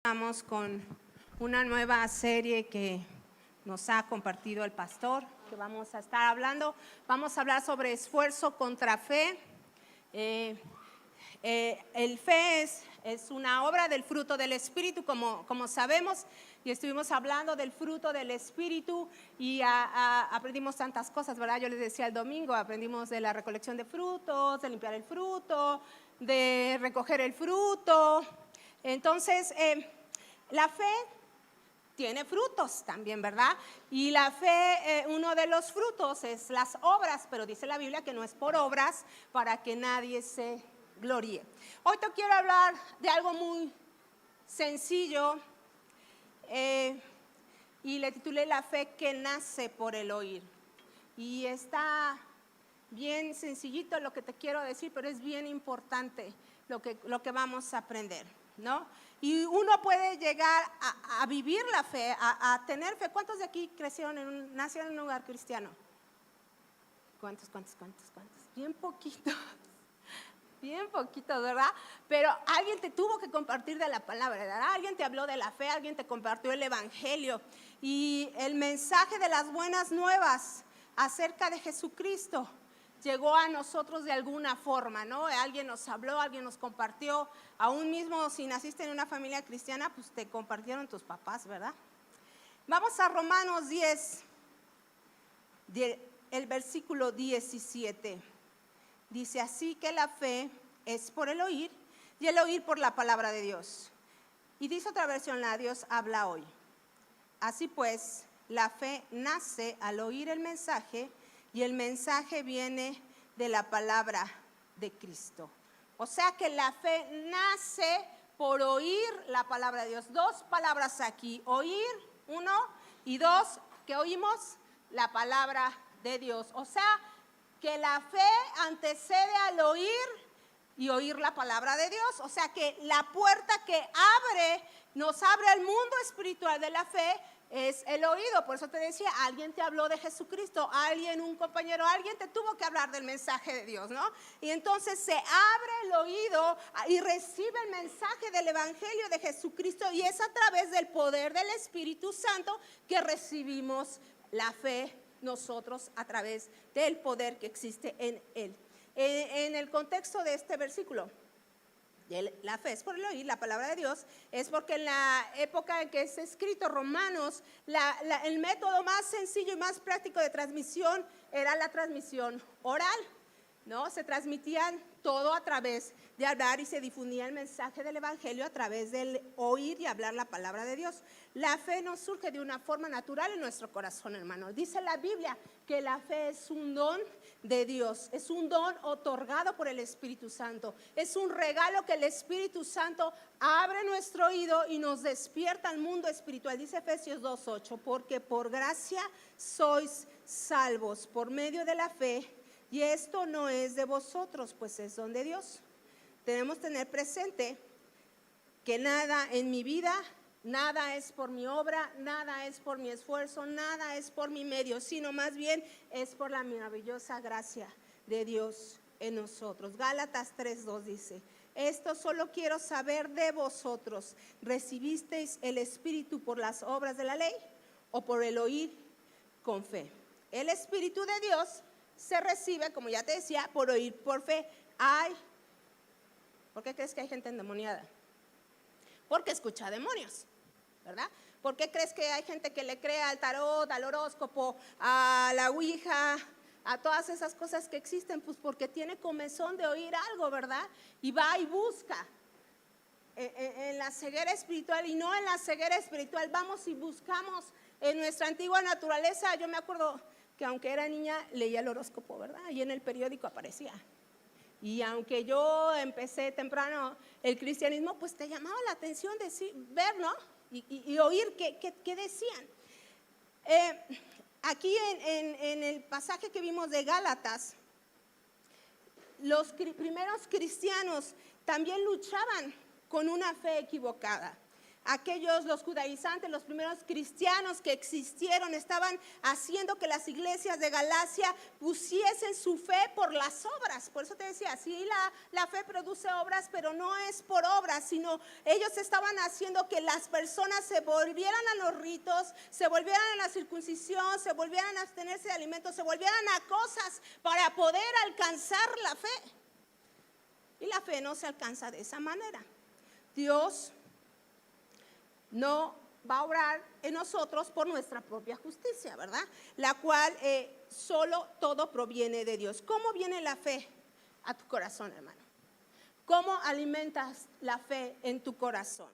Vamos con una nueva serie que nos ha compartido el pastor, que vamos a estar hablando. Vamos a hablar sobre esfuerzo contra fe. El fe es una obra del fruto del Espíritu, como sabemos, y estuvimos hablando del fruto del Espíritu y aprendimos tantas cosas, ¿verdad? Yo les decía el domingo, aprendimos de la recolección de frutos, de limpiar el fruto, de recoger el fruto. Entonces, la fe tiene frutos también, ¿verdad? Y la fe, uno de los frutos es las obras, pero dice la Biblia que no es por obras para que nadie se gloríe. Hoy te quiero hablar de algo muy sencillo y le titulé La fe que nace por el oír. Y está bien sencillito lo que te quiero decir, pero es bien importante lo que vamos a aprender, ¿no? Y uno puede llegar a vivir la fe, a tener fe. ¿Cuántos de aquí nacieron en un lugar cristiano? ¿Cuántos? Bien poquitos. Bien poquito, ¿verdad? Pero alguien te tuvo que compartir de la palabra, ¿verdad? Alguien te habló de la fe, alguien te compartió el evangelio y el mensaje de las buenas nuevas acerca de Jesucristo llegó a nosotros de alguna forma, ¿no? Alguien nos habló, alguien nos compartió, aún mismo si naciste en una familia cristiana, pues te compartieron tus papás, ¿verdad? Vamos a Romanos 10, el versículo 17. Dice así que la fe es por el oír y el oír por la palabra de Dios. Y dice otra versión, la Dios habla hoy. Así pues, la fe nace al oír el mensaje y el mensaje viene de la palabra de Cristo. O sea que la fe nace por oír la palabra de Dios. Dos palabras aquí, oír, uno, y dos, que oímos la palabra de Dios. O sea, que la fe antecede al oír y oír la palabra de Dios. O sea que la puerta que nos abre al mundo espiritual de la fe es el oído. Por eso te decía, alguien te habló de Jesucristo, un compañero, alguien te tuvo que hablar del mensaje de Dios, ¿no? Y entonces se abre el oído y recibe el mensaje del evangelio de Jesucristo y es a través del poder del Espíritu Santo que recibimos la fe nosotros a través del poder que existe en Él. En el contexto de este versículo, la fe es por el oír, la palabra de Dios, es porque en la época en que es escrito Romanos, el método más sencillo y más práctico de transmisión era la transmisión oral, ¿no? Se transmitían todo a través de hablar y se difundía el mensaje del evangelio a través del oír y hablar la palabra de Dios. La fe no surge de una forma natural en nuestro corazón, hermano. Dice la Biblia que la fe es un don de Dios, es un don otorgado por el Espíritu Santo, es un regalo que el Espíritu Santo abre nuestro oído y nos despierta al mundo espiritual. Dice Efesios 2:8, porque por gracia sois salvos por medio de la fe. Y esto no es de vosotros, pues es don de Dios. Debemos tener presente que nada en mi vida, nada es por mi obra, nada es por mi esfuerzo, nada es por mi medio, sino más bien es por la maravillosa gracia de Dios en nosotros. Gálatas 3:2 dice, esto solo quiero saber de vosotros, ¿recibisteis el Espíritu por las obras de la ley o por el oír con fe? El Espíritu de Dios se recibe, como ya te decía, por oír por fe. ¿Por qué crees que hay gente endemoniada? Porque escucha demonios, ¿verdad? ¿Por qué crees que hay gente que le cree al tarot, al horóscopo, a la ouija, a todas esas cosas que existen? Pues porque tiene comezón de oír algo, ¿verdad? Y va y busca en la ceguera espiritual, y no en la ceguera espiritual, vamos y buscamos en nuestra antigua naturaleza. Yo me acuerdo que aunque era niña leía el horóscopo, ¿verdad? Y en el periódico aparecía. Y aunque yo empecé temprano el cristianismo, pues te llamaba la atención ver, ¿no? Y oír qué decían. Aquí en el pasaje que vimos de Gálatas, los primeros cristianos también luchaban con una fe equivocada. los judaizantes, los primeros cristianos que existieron, estaban haciendo que las iglesias de Galacia pusiesen su fe por las obras. Por eso te decía, sí, la fe produce obras, pero no es por obras, sino ellos estaban haciendo que las personas se volvieran a los ritos, se volvieran a la circuncisión, se volvieran a abstenerse de alimentos, se volvieran a cosas para poder alcanzar la fe. Y la fe no se alcanza de esa manera. Dios no va a obrar en nosotros por nuestra propia justicia, ¿verdad? La cual solo todo proviene de Dios. ¿Cómo viene la fe a tu corazón, hermano? ¿Cómo alimentas la fe en tu corazón?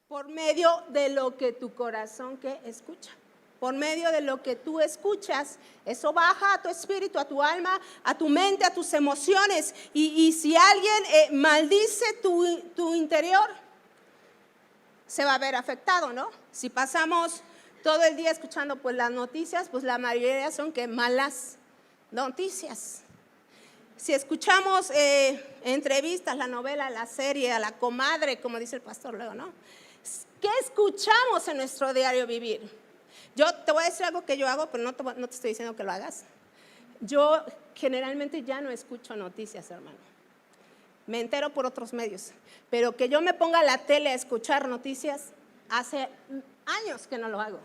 Por medio de lo que tu corazón que escucha. Por medio de lo que tú escuchas, eso baja a tu espíritu, a tu alma, a tu mente, a tus emociones. Y si alguien maldice tu interior, se va a ver afectado, ¿no? Si pasamos todo el día escuchando pues las noticias, pues la mayoría son que malas noticias. Si escuchamos entrevistas, la novela, la serie, a la comadre, como dice el pastor luego, ¿no? ¿Qué escuchamos en nuestro diario vivir? Yo te voy a decir algo que yo hago, pero no te estoy diciendo que lo hagas. Yo generalmente ya no escucho noticias, hermano. Me entero por otros medios, pero que yo me ponga a la tele a escuchar noticias, hace años que no lo hago.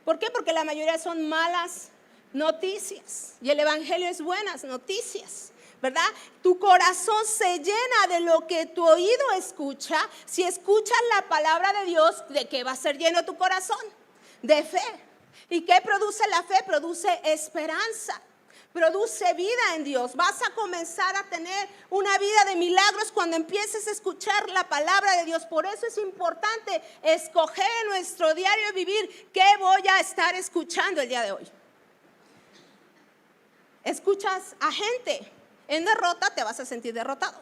¿Por qué? Porque la mayoría son malas noticias y el evangelio es buenas noticias, ¿verdad? Tu corazón se llena de lo que tu oído escucha. Si escuchas la palabra de Dios, ¿de qué va a ser lleno tu corazón? De fe. ¿Y qué produce la fe? Produce esperanza. Produce vida en Dios. Vas a comenzar a tener una vida de milagros cuando empieces a escuchar la palabra de Dios. Por eso es importante escoger en nuestro diario vivir qué voy a estar escuchando el día de hoy. Escuchas a gente en derrota, te vas a sentir derrotado.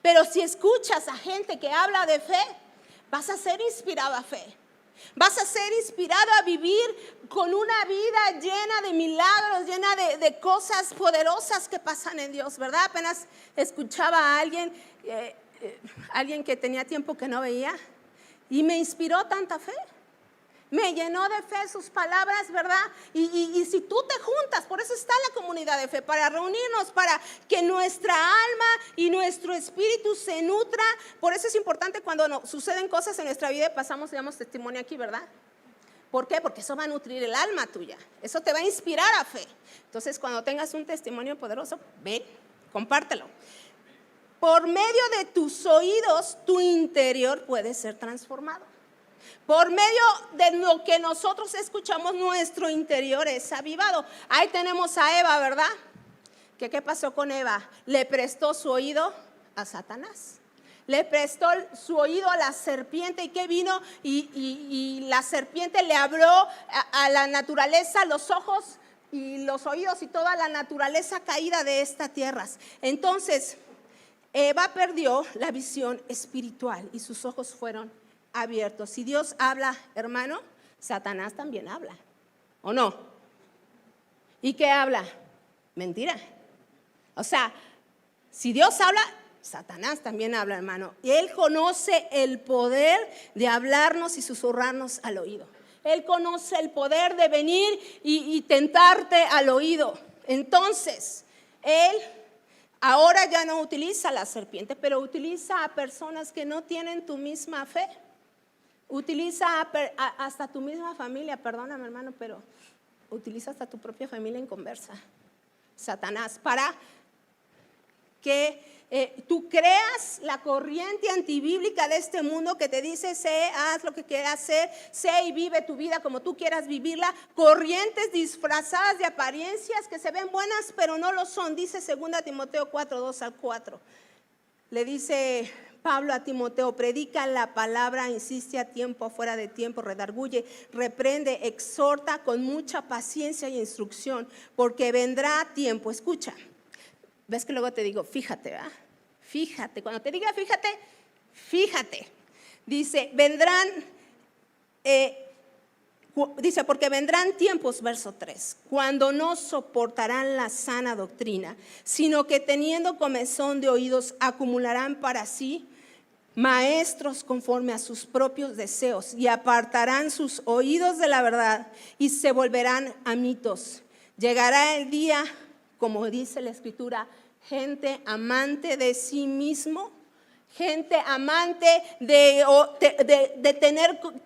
Pero si escuchas a gente que habla de fe, vas a ser inspirado a fe. Vas a ser inspirado a vivir con una vida llena de milagros, llena de cosas poderosas que pasan en Dios, ¿verdad? Apenas escuchaba a alguien que tenía tiempo que no veía y me inspiró tanta fe. Me llenó de fe sus palabras, ¿verdad? Y si tú te juntas, por eso está la comunidad de fe, para reunirnos, para que nuestra alma y nuestro espíritu se nutra. Por eso es importante cuando suceden cosas en nuestra vida y pasamos, digamos, testimonio aquí, ¿verdad? ¿Por qué? Porque eso va a nutrir el alma tuya. Eso te va a inspirar a fe. Entonces, cuando tengas un testimonio poderoso, ven, compártelo. Por medio de tus oídos, tu interior puede ser transformado. Por medio de lo que nosotros escuchamos, nuestro interior es avivado. Ahí tenemos a Eva, ¿verdad? ¿Qué pasó con Eva? Le prestó su oído a Satanás. Le prestó su oído a la serpiente. ¿Y qué vino? Y la serpiente le abrió a la naturaleza los ojos y los oídos y toda la naturaleza caída de esta tierra. Entonces, Eva perdió la visión espiritual y sus ojos fueron abiertos. Si Dios habla, hermano, Satanás también habla, ¿o no? ¿Y qué habla? Mentira. O sea, si Dios habla, Satanás también habla, hermano. Y Él conoce el poder de hablarnos y susurrarnos al oído. Él conoce el poder de venir y tentarte al oído. Entonces, Él ahora ya no utiliza la serpiente, pero utiliza a personas que no tienen tu misma fe. Utiliza hasta tu misma familia, perdóname hermano, pero utiliza hasta tu propia familia en conversa, Satanás, para que tú creas la corriente antibíblica de este mundo que te dice, haz lo que quieras hacer, sé y vive tu vida como tú quieras vivirla. Corrientes disfrazadas de apariencias que se ven buenas, pero no lo son. Dice 2 Timoteo 4, 2-4. Le dice Pablo a Timoteo, predica la palabra, insiste a tiempo, fuera de tiempo, redarguye, reprende, exhorta con mucha paciencia y instrucción, porque vendrá tiempo. Escucha, ves que luego te digo, fíjate, ¿verdad? Fíjate, cuando te diga fíjate, fíjate. Dice, dice, porque vendrán tiempos, verso 3, cuando no soportarán la sana doctrina, sino que teniendo comezón de oídos, acumularán para sí maestros conforme a sus propios deseos, y apartarán sus oídos de la verdad y se volverán a mitos. Llegará el día, como dice la Escritura, gente amante de sí mismo, gente amante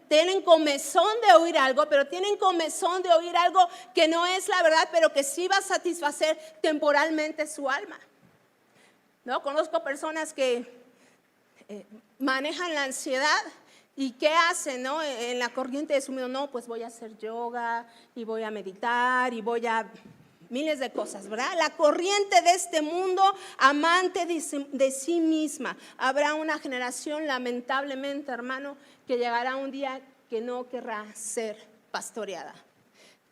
tienen comezón de oír algo, pero tienen comezón de oír algo que no es la verdad, pero que sí va a satisfacer temporalmente su alma. ¿No? Conozco personas que manejan la ansiedad y ¿qué hacen? ¿No? En la corriente de su mundo, no, pues voy a hacer yoga y voy a meditar y voy a miles de cosas, ¿verdad? La corriente de este mundo, amante de sí misma. Habrá una generación, lamentablemente, hermano, que llegará un día que no querrá ser pastoreada.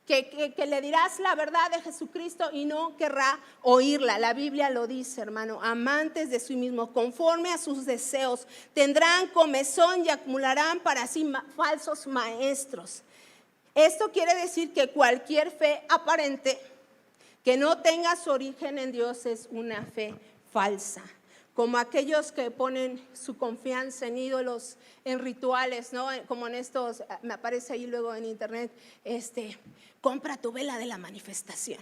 Que le dirás la verdad de Jesucristo y no querrá oírla. La Biblia lo dice, hermano, amantes de sí mismos, conforme a sus deseos, tendrán comezón y acumularán para sí falsos maestros. Esto quiere decir que cualquier fe aparente que no tenga su origen en Dios es una fe falsa. Como aquellos que ponen su confianza en ídolos, en rituales, ¿no? Como en estos, me aparece ahí luego en internet, compra tu vela de la manifestación,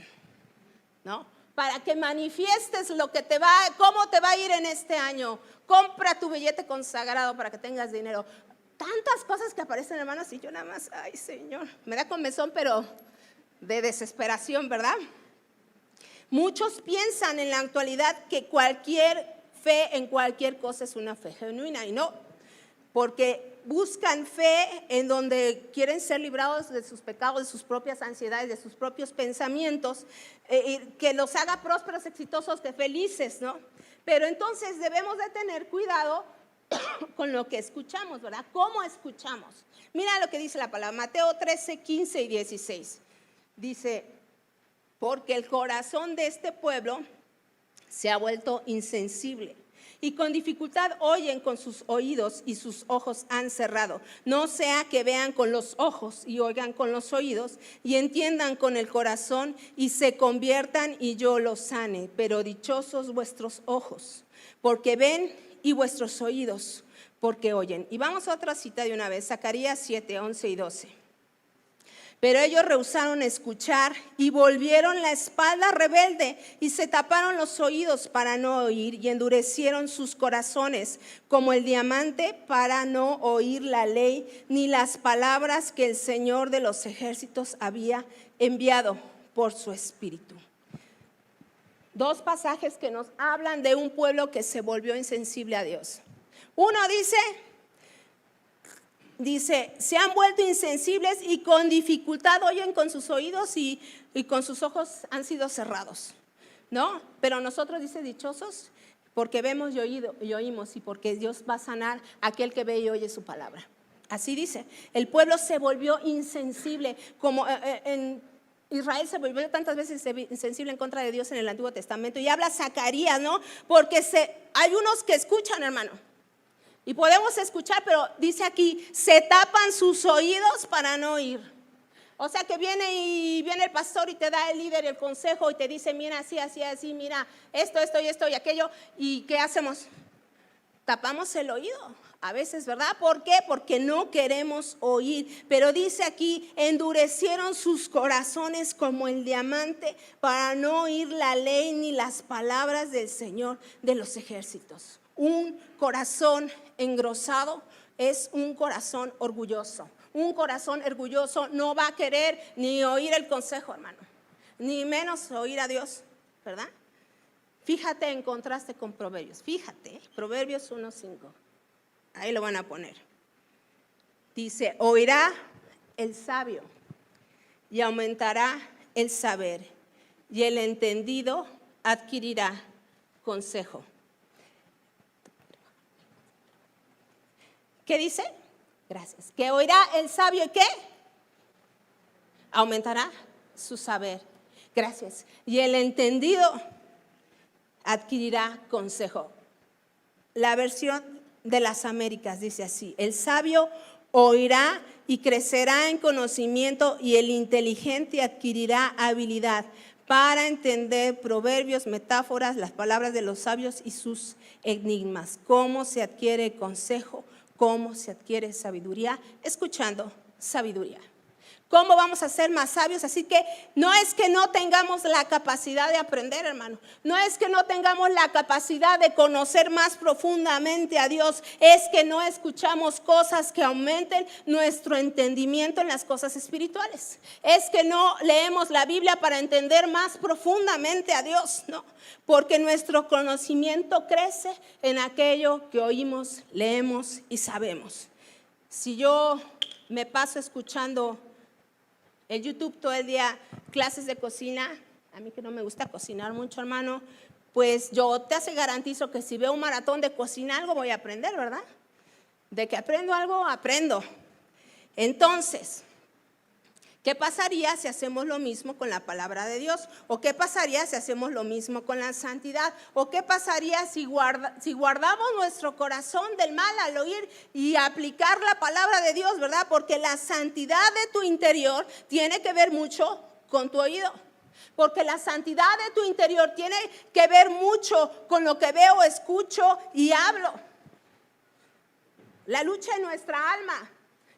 ¿no? Para que manifiestes cómo te va a ir en este año. Compra tu billete consagrado para que tengas dinero. Tantas cosas que aparecen, hermanos, y yo nada más, ay Señor, me da comezón, pero de desesperación, ¿verdad? Muchos piensan en la actualidad que cualquier fe en cualquier cosa es una fe genuina, y no, porque buscan fe en donde quieren ser librados de sus pecados, de sus propias ansiedades, de sus propios pensamientos, que los haga prósperos, exitosos, felices, ¿no? Pero entonces debemos de tener cuidado con lo que escuchamos, ¿verdad? ¿Cómo escuchamos? Mira lo que dice la palabra, Mateo 13, 15 y 16. Dice, porque el corazón de este pueblo se ha vuelto insensible y con dificultad oyen con sus oídos y sus ojos han cerrado. No sea que vean con los ojos y oigan con los oídos y entiendan con el corazón y se conviertan y yo los sane. Pero dichosos vuestros ojos, porque ven, y vuestros oídos, porque oyen. Y vamos a otra cita de una vez, Zacarías 7, 11 y 12. Pero ellos rehusaron escuchar y volvieron la espalda rebelde y se taparon los oídos para no oír y endurecieron sus corazones como el diamante para no oír la ley ni las palabras que el Señor de los ejércitos había enviado por su espíritu. Dos pasajes que nos hablan de un pueblo que se volvió insensible a Dios. Uno dice, se han vuelto insensibles y con dificultad oyen con sus oídos y con sus ojos han sido cerrados, ¿no? Pero nosotros, dice, dichosos porque vemos y oímos y porque Dios va a sanar a aquel que ve y oye su palabra. Así dice, el pueblo se volvió insensible, como en Israel se volvió tantas veces insensible en contra de Dios en el Antiguo Testamento. Y habla Zacarías, ¿no? Porque hay unos que escuchan, hermano. Y podemos escuchar, pero dice aquí, se tapan sus oídos para no oír. O sea que viene el pastor y te da el líder el consejo y te dice, mira, así, mira, esto y aquello. ¿Y qué hacemos? Tapamos el oído. A veces, ¿verdad? ¿Por qué? Porque no queremos oír. Pero dice aquí, endurecieron sus corazones como el diamante para no oír la ley ni las palabras del Señor de los ejércitos. Un corazón engrosado es un corazón orgulloso. Un corazón orgulloso no va a querer ni oír el consejo, hermano, ni menos oír a Dios, ¿verdad? Fíjate en contraste con Proverbios. Fíjate, Proverbios 1:5. Ahí lo van a poner. Dice, oirá el sabio y aumentará el saber, y el entendido adquirirá consejo. ¿Qué dice? Gracias. Que oirá el sabio y ¿qué? Aumentará su saber. Gracias. Y el entendido adquirirá consejo. La versión de las Américas dice así: el sabio oirá y crecerá en conocimiento, y el inteligente adquirirá habilidad para entender proverbios, metáforas, las palabras de los sabios y sus enigmas. ¿Cómo se adquiere consejo? ¿Cómo se adquiere sabiduría? Escuchando sabiduría. ¿Cómo vamos a ser más sabios? Así que no es que no tengamos la capacidad de aprender, hermano. No es que no tengamos la capacidad de conocer más profundamente a Dios. Es que no escuchamos cosas que aumenten nuestro entendimiento en las cosas espirituales. Es que no leemos la Biblia para entender más profundamente a Dios, no. Porque nuestro conocimiento crece en aquello que oímos, leemos y sabemos. Si yo me paso escuchando en YouTube todo el día clases de cocina, a mí que no me gusta cocinar mucho, hermano, pues yo te garantizo que si veo un maratón de cocina, algo voy a aprender, ¿verdad? De que aprendo algo, aprendo. Entonces, ¿qué pasaría si hacemos lo mismo con la palabra de Dios? ¿O qué pasaría si hacemos lo mismo con la santidad? ¿O qué pasaría si guardamos nuestro corazón del mal al oír y aplicar la palabra de Dios, ¿verdad? Porque la santidad de tu interior tiene que ver mucho con tu oído. Porque la santidad de tu interior tiene que ver mucho con lo que veo, escucho y hablo. La lucha en nuestra alma.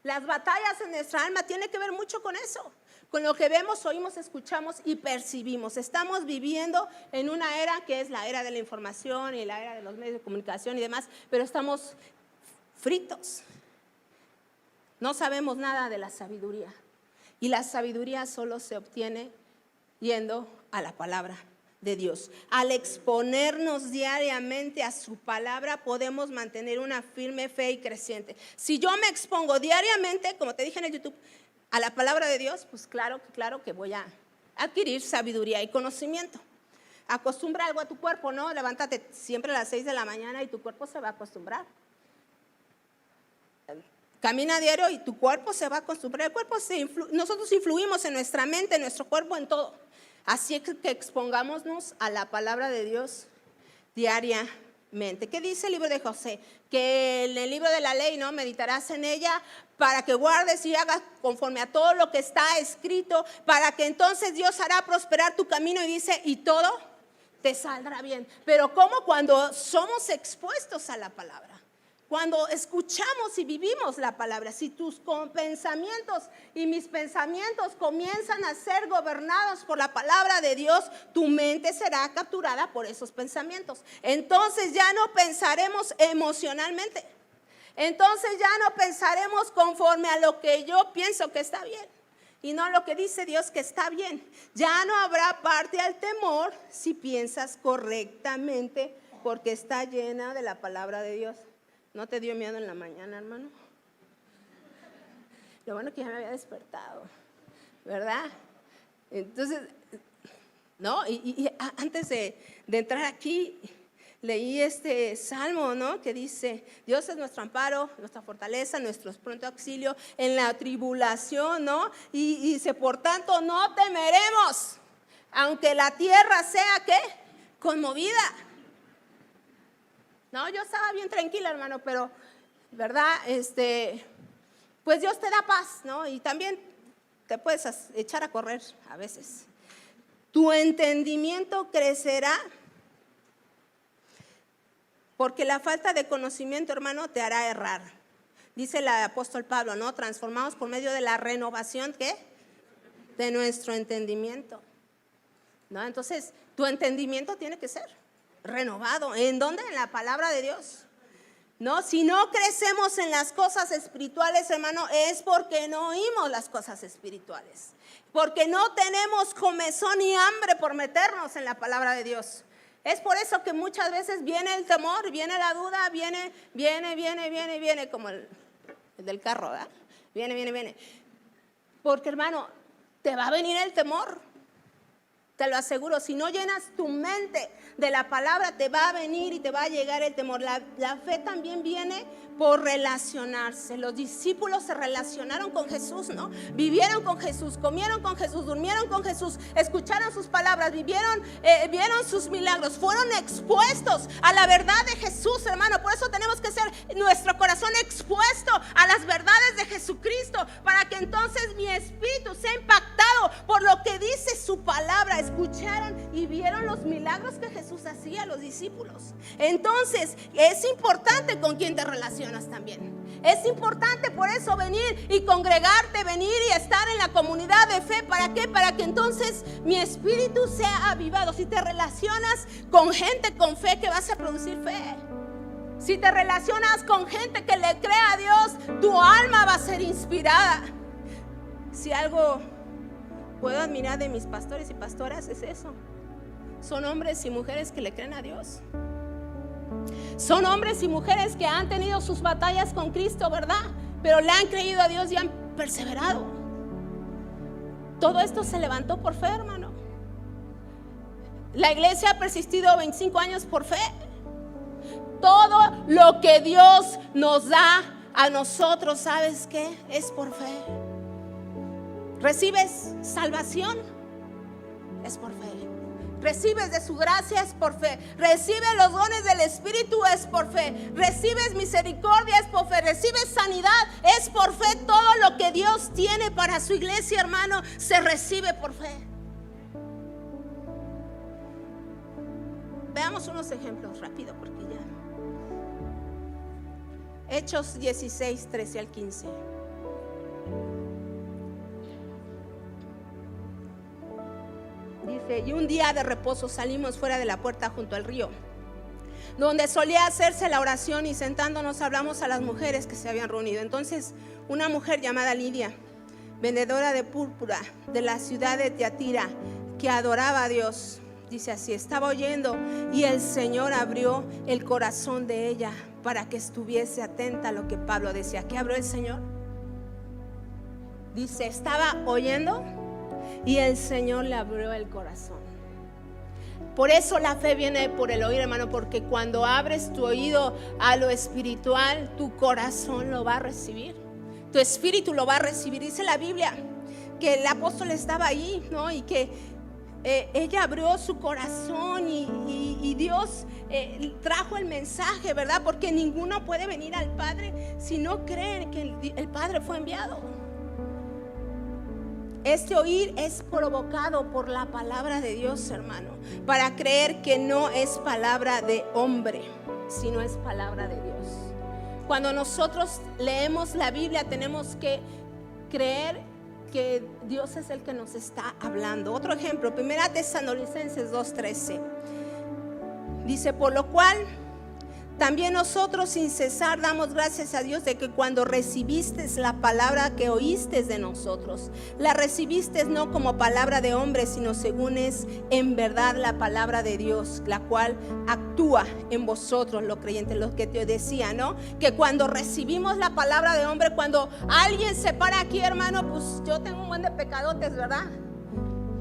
Las batallas en nuestra alma tienen que ver mucho con eso, con lo que vemos, oímos, escuchamos y percibimos. Estamos viviendo en una era que es la era de la información y la era de los medios de comunicación y demás, pero estamos fritos. No sabemos nada de la sabiduría y la sabiduría solo se obtiene yendo a la palabra de Dios. Al exponernos diariamente a su palabra podemos mantener una firme fe y creciente. Si yo me expongo diariamente, como te dije en el YouTube, a la palabra de Dios, pues claro que voy a adquirir sabiduría y conocimiento. Acostumbra algo a tu cuerpo, ¿no? Levántate siempre a las 6 de la mañana y tu cuerpo se va a acostumbrar. Camina diario y tu cuerpo se va a acostumbrar. Nosotros influimos en nuestra mente, en nuestro cuerpo, en todo. Así que expongámonos a la palabra de Dios diariamente. ¿Qué dice el libro de José? Que en el libro de la ley, ¿no? Meditarás en ella para que guardes y hagas conforme a todo lo que está escrito, para que entonces Dios hará prosperar tu camino, y dice, y todo te saldrá bien. Pero ¿cómo? Cuando somos expuestos a la palabra. Cuando escuchamos y vivimos la palabra. Si tus pensamientos y mis pensamientos comienzan a ser gobernados por la palabra de Dios, tu mente será capturada por esos pensamientos. Entonces ya no pensaremos emocionalmente. Entonces ya no pensaremos conforme a lo que yo pienso que está bien y no lo que dice Dios que está bien. Ya no habrá parte al temor si piensas correctamente, porque está llena de la palabra de Dios. ¿No te dio miedo en la mañana, hermano? Lo bueno que ya me había despertado, ¿verdad? Entonces, ¿no? Y antes de entrar aquí, leí este salmo, ¿no? Que dice, Dios es nuestro amparo, nuestra fortaleza, nuestro pronto auxilio en la tribulación, ¿no? Y dice, por tanto, no temeremos, aunque la tierra sea, ¿qué? Conmovida. No, yo estaba bien tranquila, hermano, pero, ¿verdad? Pues Dios te da paz, ¿no? Y también te puedes echar a correr a veces. Tu entendimiento crecerá, porque la falta de conocimiento, hermano, te hará errar. Dice el apóstol Pablo, ¿no? Transformados por medio de la renovación, ¿qué? De nuestro entendimiento, ¿no? Entonces, tu entendimiento tiene que ser renovado. ¿En dónde? En la palabra de Dios. No, si no crecemos en las cosas espirituales, hermano, es porque no oímos las cosas espirituales. Porque no tenemos comezón ni hambre por meternos en la palabra de Dios. Es por eso que muchas veces viene el temor, viene la duda, viene, como el del carro, ¿verdad? Viene. Porque, hermano, te va a venir el temor. Te lo aseguro, si no llenas tu mente de la palabra, te va a venir y te va a llegar el temor. La fe también viene por relacionarse. Los discípulos se relacionaron con Jesús, ¿no? Vivieron con Jesús, comieron con Jesús, durmieron con Jesús, escucharon sus palabras, vieron sus milagros, fueron expuestos a la verdad de Jesús, hermano. Por eso tenemos que ser nuestro corazón expuesto a las verdades de Jesucristo, para que entonces mi espíritu sea impactado por lo que dice su palabra, escucharon y vieron los milagros que Jesús hacía a los discípulos. Entonces es importante con quién te relacionas también. Es importante por eso venir y congregarte, venir y estar en la comunidad de fe. ¿Para qué? Para que entonces mi espíritu sea avivado. Si te relacionas con gente con fe, que vas a producir fe. Si te relacionas con gente que le cree a Dios, tu alma va a ser inspirada. Si algo puedo admirar de mis pastores y pastoras es eso. Son hombres y mujeres que le creen a Dios. Son hombres y mujeres que han tenido sus batallas con Cristo, ¿verdad? Pero le han creído a Dios y han perseverado. Todo esto se levantó por fe, hermano. La iglesia ha persistido 25 años por fe. Todo lo que Dios nos da a nosotros, ¿sabes qué? Es por fe. ¿Recibes salvación? Es por fe. Recibes de su gracia, es por fe. Recibes los dones del Espíritu, es por fe. Recibes misericordia, es por fe. Recibes sanidad, es por fe. Todo lo que Dios tiene para su iglesia, hermano, se recibe por fe. Veamos unos ejemplos rápido porque ya. Hechos 16, 13 al 15. Dice: y un día de reposo salimos fuera de la puerta junto al río, donde solía hacerse la oración, y sentándonos hablamos a las mujeres que se habían reunido. Entonces una mujer llamada Lidia, vendedora de púrpura de la ciudad de Tiatira, que adoraba a Dios, dice así, estaba oyendo, y el Señor abrió el corazón de ella para que estuviese atenta a lo que Pablo decía. ¿Qué abrió el Señor? Dice, estaba oyendo y el Señor le abrió el corazón. Por eso la fe viene por el oír, hermano, porque cuando abres tu oído a lo espiritual, tu corazón lo va a recibir, tu espíritu lo va a recibir. Dice la Biblia que el apóstol estaba ahí, ¿no? Y que ella abrió su corazón y Dios trajo el mensaje, ¿verdad? Porque ninguno puede venir al Padre si no creen que el Padre fue enviado. Este oír es provocado por la palabra de Dios, hermano, para creer que no es palabra de hombre, sino es palabra de Dios. Cuando nosotros leemos la Biblia, tenemos que creer que Dios es el que nos está hablando. Otro ejemplo, 1 Tesalonicenses 2:13. Dice, por lo cual también nosotros sin cesar damos gracias a Dios de que cuando recibiste la palabra que oíste de nosotros, la recibiste no como palabra de hombre, sino según es en verdad la palabra de Dios, la cual actúa en vosotros los creyentes. Lo que te decía, ¿no? Que cuando recibimos la palabra de hombre, cuando alguien se para aquí, hermano, pues yo tengo un buen de pecadotes, ¿verdad?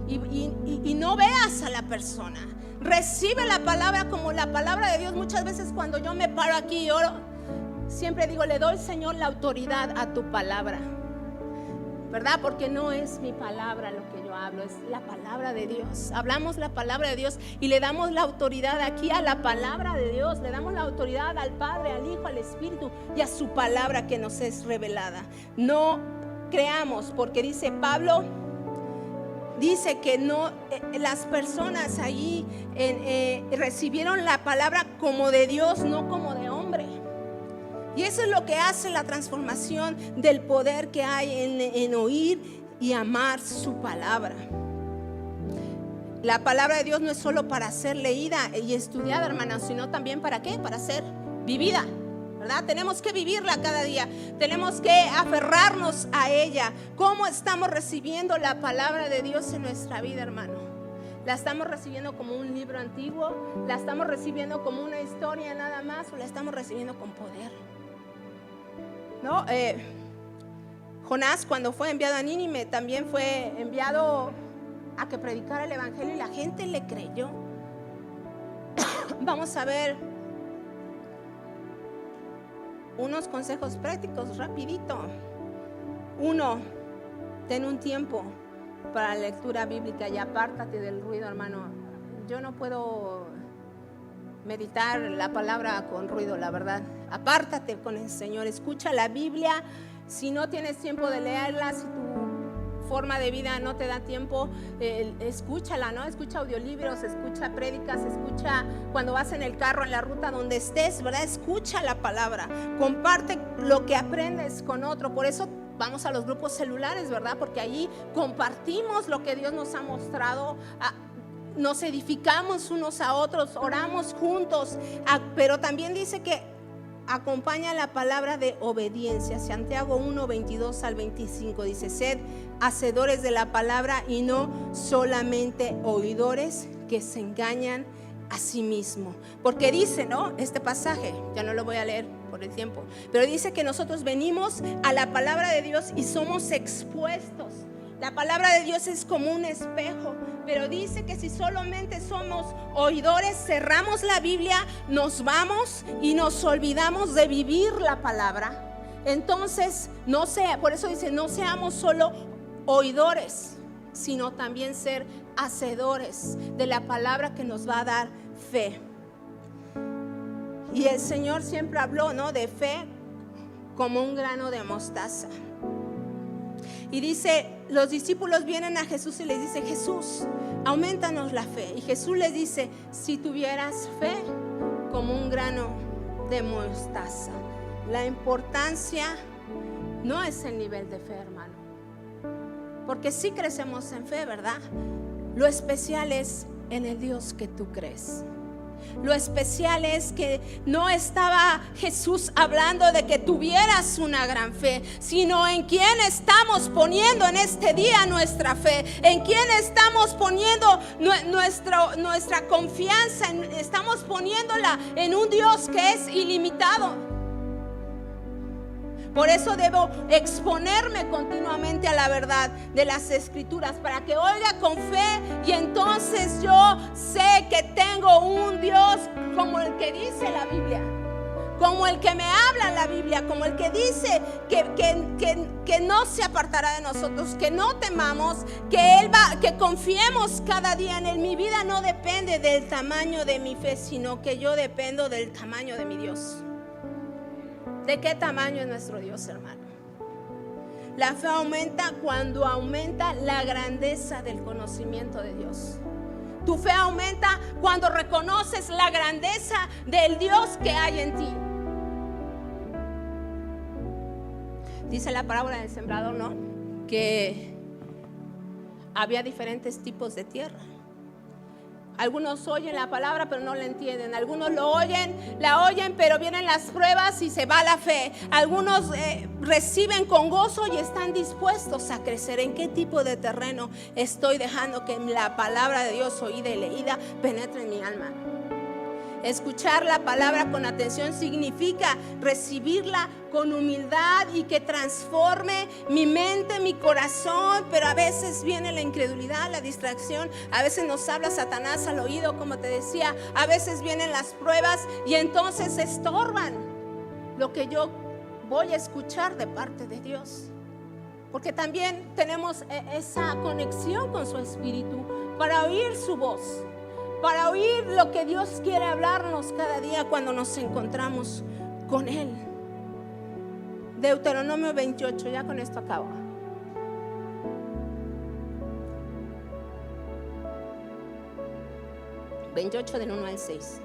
Y no veas a la persona. Recibe la palabra como la palabra de Dios. Muchas veces cuando yo me paro aquí y oro, siempre digo, le doy, Señor, la autoridad a tu palabra, ¿verdad? Porque no es mi palabra lo que yo hablo, es la palabra de Dios. Hablamos la palabra de Dios y le damos la autoridad aquí a la palabra de Dios. Le damos la autoridad al Padre, al Hijo, al Espíritu y a su palabra que nos es revelada. No creamos, porque dice Pablo, dice que no, las personas ahí recibieron la palabra como de Dios, no como de hombre. Y eso es lo que hace la transformación del poder que hay en oír y amar su palabra. La palabra de Dios no es solo para ser leída y estudiada, hermanas, sino también para ¿qué? Para ser vivida, ¿verdad? Tenemos que vivirla cada día, tenemos que aferrarnos a ella. ¿Cómo estamos recibiendo la palabra de Dios en nuestra vida, hermano? ¿La estamos recibiendo como un libro antiguo? ¿La estamos recibiendo como una historia nada más? ¿O la estamos recibiendo con poder? ¿No? Jonás, cuando fue enviado a Nínive, también fue enviado a que predicara el evangelio y la gente le creyó. Vamos a ver unos consejos prácticos rapidito. 1, ten un tiempo para la lectura bíblica y apártate del ruido, hermano. Yo no puedo meditar la palabra con ruido, la verdad. Apártate con el Señor, escucha la Biblia. Si no tienes tiempo de leerla, si tu forma de vida no te da tiempo, escúchala, ¿no? Escucha audiolibros, escucha prédicas, escucha cuando vas en el carro, en la ruta donde estés, ¿verdad? Escucha la palabra, comparte lo que aprendes con otro. Por eso vamos a los grupos celulares, ¿verdad? Porque allí compartimos lo que Dios nos ha mostrado, nos edificamos unos a otros, oramos juntos, pero también dice que acompaña la palabra de obediencia. Santiago 1, 22 al 25 dice: sed hacedores de la palabra y no solamente oidores que se engañan a sí mismos. Porque dice, ¿no? Este pasaje, ya no lo voy a leer por el tiempo, pero dice que nosotros venimos a la palabra de Dios y somos expuestos. La palabra de Dios es como un espejo, pero dice que si solamente somos oidores, cerramos la Biblia, nos vamos y nos olvidamos de vivir la palabra. Entonces, por eso dice, no seamos solo oidores, sino también ser hacedores de la palabra que nos va a dar fe. Y el Señor siempre habló, ¿no?, de fe como un grano de mostaza. Y dice, los discípulos vienen a Jesús y les dice: Jesús, aumentanos la fe. Y Jesús les dice: si tuvieras fe como un grano de mostaza. La importancia no es el nivel de fe, hermano, porque sí crecemos en fe, ¿verdad? Lo especial es en el Dios que tú crees. Lo especial es que no estaba Jesús hablando de que tuvieras una gran fe, sino en quién estamos poniendo en este día nuestra fe, en quién estamos poniendo nuestra confianza, estamos poniéndola en un Dios que es ilimitado. Por eso debo exponerme continuamente a la verdad de las Escrituras, para que oiga con fe, y entonces yo sé que tengo un Dios como el que dice la Biblia, como el que me habla la Biblia, como el que dice que no se apartará de nosotros, que no temamos, que confiemos cada día en Él. Mi vida no depende del tamaño de mi fe, sino que yo dependo del tamaño de mi Dios. ¿De qué tamaño es nuestro Dios, hermano? La fe aumenta cuando aumenta la grandeza del conocimiento de Dios. Tu fe aumenta cuando reconoces la grandeza del Dios que hay en ti. Dice la parábola del sembrador, ¿no?, que había diferentes tipos de tierra. Algunos oyen la palabra pero no la entienden. Algunos la oyen, pero vienen las pruebas y se va la fe. Algunos reciben con gozo y están dispuestos a crecer. ¿En qué tipo de terreno estoy dejando que la palabra de Dios, oída y leída, penetre en mi alma? Escuchar la palabra con atención significa recibirla con humildad y que transforme mi mente, mi corazón. Pero a veces viene la incredulidad, la distracción. A veces nos habla Satanás al oído, como te decía. A veces vienen las pruebas y entonces estorban lo que yo voy a escuchar de parte de Dios. Porque también tenemos esa conexión con su Espíritu para oír su voz, para oír lo que Dios quiere hablarnos cada día cuando nos encontramos con Él. Deuteronomio 28, ya con esto acabo. Del 1 al 6.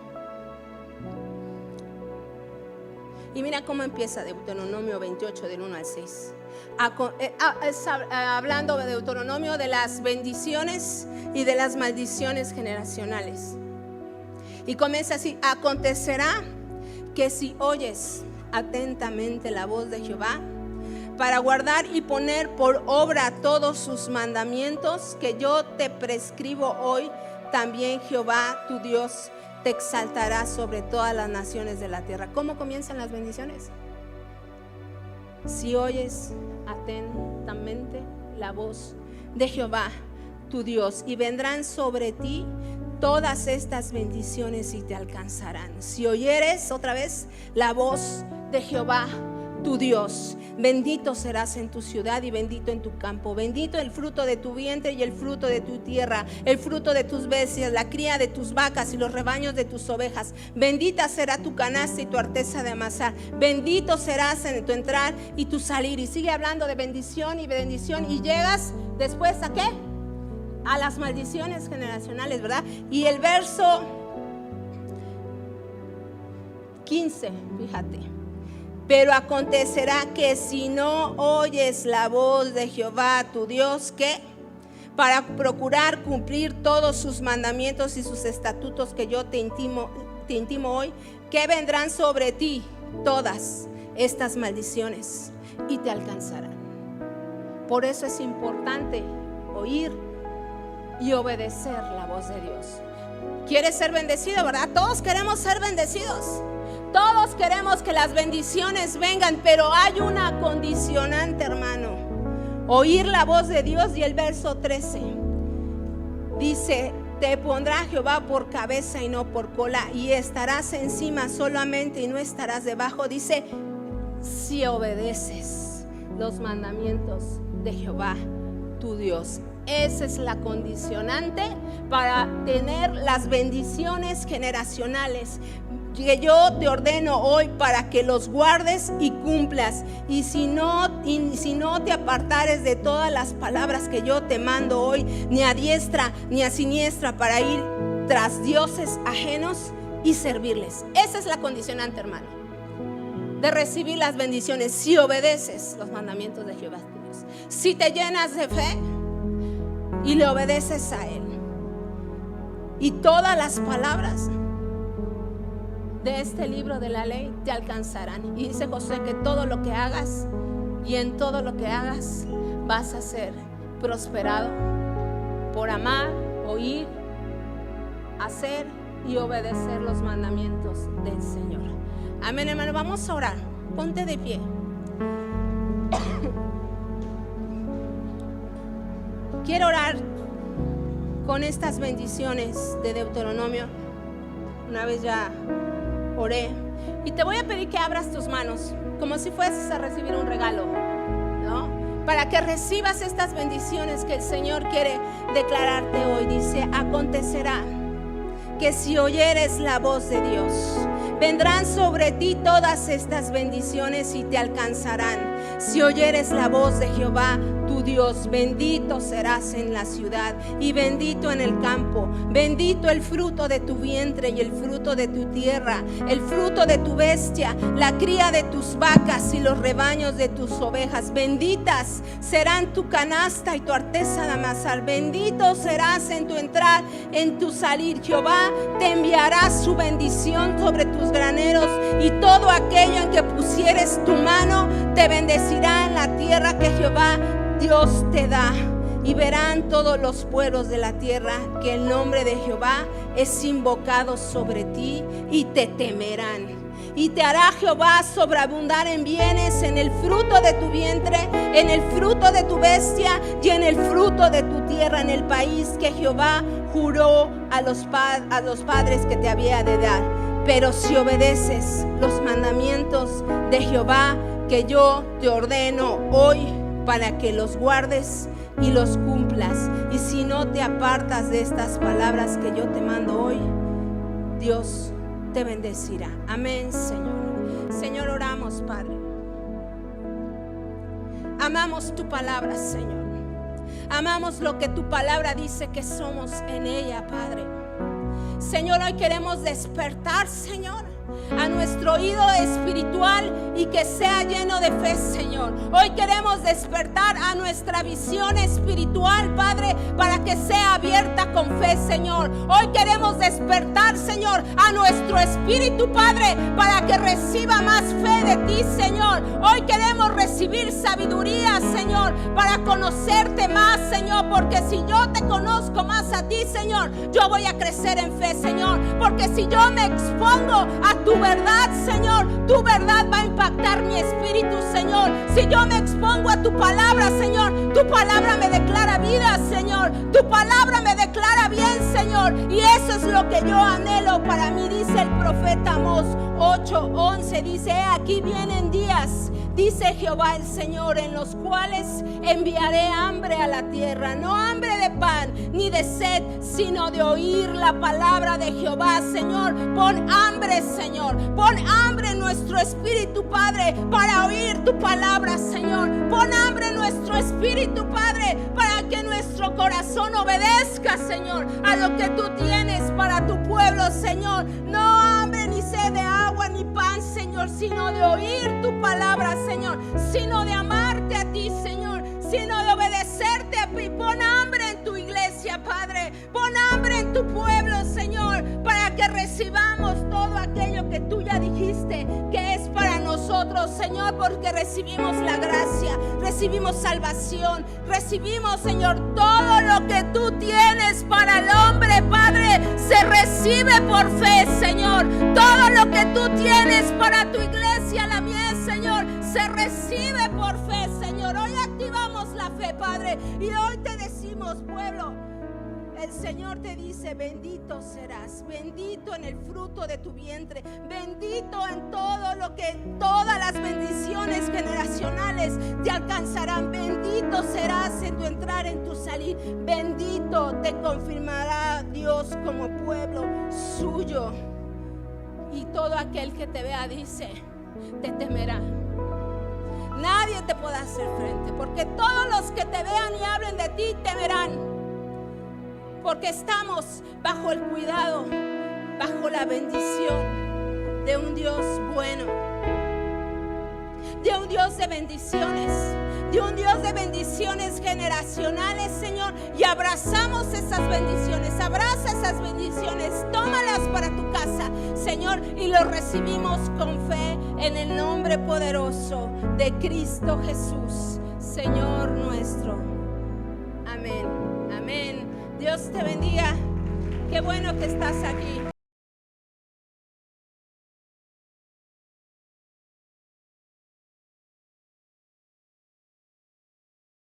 Y mira cómo empieza Deuteronomio 28 del 1 al 6. Hablando de Deuteronomio, de las bendiciones y de las maldiciones generacionales. Y comienza así: acontecerá que si oyes atentamente la voz de Jehová, para guardar y poner por obra todos sus mandamientos que yo te prescribo hoy, también Jehová tu Dios te exaltará sobre todas las naciones de la tierra. ¿Cómo comienzan las bendiciones? Si oyes atentamente la voz de Jehová tu Dios, y vendrán sobre ti todas estas bendiciones y te alcanzarán. Si oyeres, otra vez, la voz de Jehová tu Dios, bendito serás en tu ciudad y bendito en tu campo, bendito el fruto de tu vientre y el fruto de tu tierra, el fruto de tus bestias, la cría de tus vacas y los rebaños de tus ovejas. Bendita será tu canasta y tu arteza de amasar, bendito serás en tu entrar y tu salir. Y sigue hablando de bendición y bendición, y llegas Después, ¿a qué? A las maldiciones generacionales, ¿verdad? Y el verso 15, fíjate. Pero acontecerá que si no oyes la voz de Jehová tu Dios, ¿qué? Para procurar cumplir todos sus mandamientos y sus estatutos que yo te intimo hoy, que vendrán sobre ti todas estas maldiciones y te alcanzarán. Por eso es importante oír y obedecer la voz de Dios. ¿Quieres ser bendecido, verdad? Todos queremos ser bendecidos. Todos queremos que las bendiciones vengan, pero hay una condicionante, hermano. Oír la voz de Dios. Y el verso 13 dice: te pondrá Jehová por cabeza y no por cola, y estarás encima solamente y no estarás debajo. Dice: si obedeces los mandamientos de Jehová tu Dios. Esa es la condicionante para tener las bendiciones generacionales que yo te ordeno hoy, para que los guardes y cumplas. Y si no te apartares de todas las palabras que yo te mando hoy, ni a diestra ni a siniestra, para ir tras dioses ajenos y servirles. Esa es la condicionante, hermano, de recibir las bendiciones. Si obedeces los mandamientos de Jehová tu Dios, si te llenas de fe y le obedeces a Él, y todas las palabras de este libro de la ley te alcanzarán. Y dice Josué que todo lo que hagas, y en todo lo que hagas, vas a ser prosperado por amar, oír, hacer y obedecer los mandamientos del Señor. Amén, hermano. Vamos a orar. Ponte de pie. Quiero orar con estas bendiciones de Deuteronomio. Una vez ya oré, y te voy a pedir que abras tus manos como si fueses a recibir un regalo, ¿no? Para que recibas estas bendiciones que el Señor quiere declararte hoy. Dice: acontecerá que si oyeres la voz de Dios, vendrán sobre ti todas estas bendiciones y te alcanzarán. Si oyeres la voz de Jehová tu Dios, bendito serás en la ciudad y bendito en el campo. Bendito el fruto de tu vientre y el fruto de tu tierra, el fruto de tu bestia, la cría de tus vacas y los rebaños de tus ovejas. Benditas serán tu canasta y tu arteza de amasar. Bendito serás en tu entrar, en tu salir. Jehová te enviará su bendición sobre tus graneros, y todo aquello en que pusieres tu mano te bendecirá en la tierra que Jehová Dios te da. Y verán todos los pueblos de la tierra que el nombre de Jehová es invocado sobre ti, y te temerán. Y te hará Jehová sobreabundar en bienes, en el fruto de tu vientre, en el fruto de tu bestia y en el fruto de tu tierra, en el país que Jehová juró a los padres que te había de dar. Pero si obedeces los mandamientos de Jehová que yo te ordeno hoy, para que los guardes y los cumplas, y si no te apartas de estas palabras que yo te mando hoy, Dios te bendecirá. Amén, Señor. Señor, oramos, Padre. Amamos tu palabra, Señor. Amamos lo que tu palabra dice que somos en ella, Padre. Señor, hoy queremos despertar, Señor, a nuestro oído espiritual, y que sea lleno de fe, Señor. Hoy queremos despertar a nuestra visión espiritual, Padre, para que sea abierta con fe, Señor. Hoy queremos despertar, Señor, a nuestro espíritu, Padre, para que reciba más fe de ti, Señor. Hoy queremos recibir sabiduría, Señor, para conocerte más, Señor, porque si yo te conozco más a ti, Señor, yo voy a crecer en fe, Señor, porque si yo me expongo a tu verdad, Señor, tu verdad va a impactar mi espíritu, Señor. Si yo me expongo a tu palabra, Señor, tu palabra me declara vida, Señor. Tu palabra me declara bien, Señor. Y eso es lo que yo anhelo para mí. Dice el profeta Amós 8:11, dice: aquí vienen días, dice Jehová el Señor, en los cuales enviaré hambre a la tierra, no hambre de pan ni de sed, sino de oír la palabra de Jehová. Señor, pon hambre, Señor, pon hambre en nuestro espíritu, Padre, para oír tu palabra, Señor. Pon hambre en nuestro espíritu, Padre, para que nuestro corazón obedezca, Señor, a lo que tú tienes para tu pueblo, Señor. No hambre ni sed de agua ni pan, Señor, sino de oír tu palabra, Señor, sino de amarte a ti, Señor, sino de obedecerte a ti. Pon hambre en tu iglesia, Padre. Pon hambre en tu pueblo, Señor, para que recibamos todo aquello que tú ya dijiste que es para nosotros, Señor, porque recibimos la gracia, recibimos salvación, recibimos, Señor, todo lo que tú tienes para el hombre, Padre, se recibe por fe, Señor. Todo lo que tú tienes para tu iglesia, la mía, Señor, se recibe por fe, Señor. Hoy activamos la fe, Padre, y hoy te decimos, pueblo, el Señor te dice: bendito serás, bendito en el fruto de tu vientre, bendito en todo lo que, todas las bendiciones generacionales te alcanzarán. Bendito serás en tu entrar, en tu salir. Bendito te confirmará Dios como pueblo suyo. Y todo aquel que te vea, dice, te temerá. Nadie te podrá hacer frente, porque todos los que te vean y hablen de ti temerán. Porque estamos bajo el cuidado, bajo la bendición de un Dios bueno, de un Dios de bendiciones, de un Dios de bendiciones generacionales, Señor. Y abrazamos esas bendiciones, abraza esas bendiciones, tómalas para tu casa, Señor, y lo recibimos con fe en el nombre poderoso de Cristo Jesús, Señor nuestro. Amén, amén. Dios te bendiga. Qué bueno que estás aquí.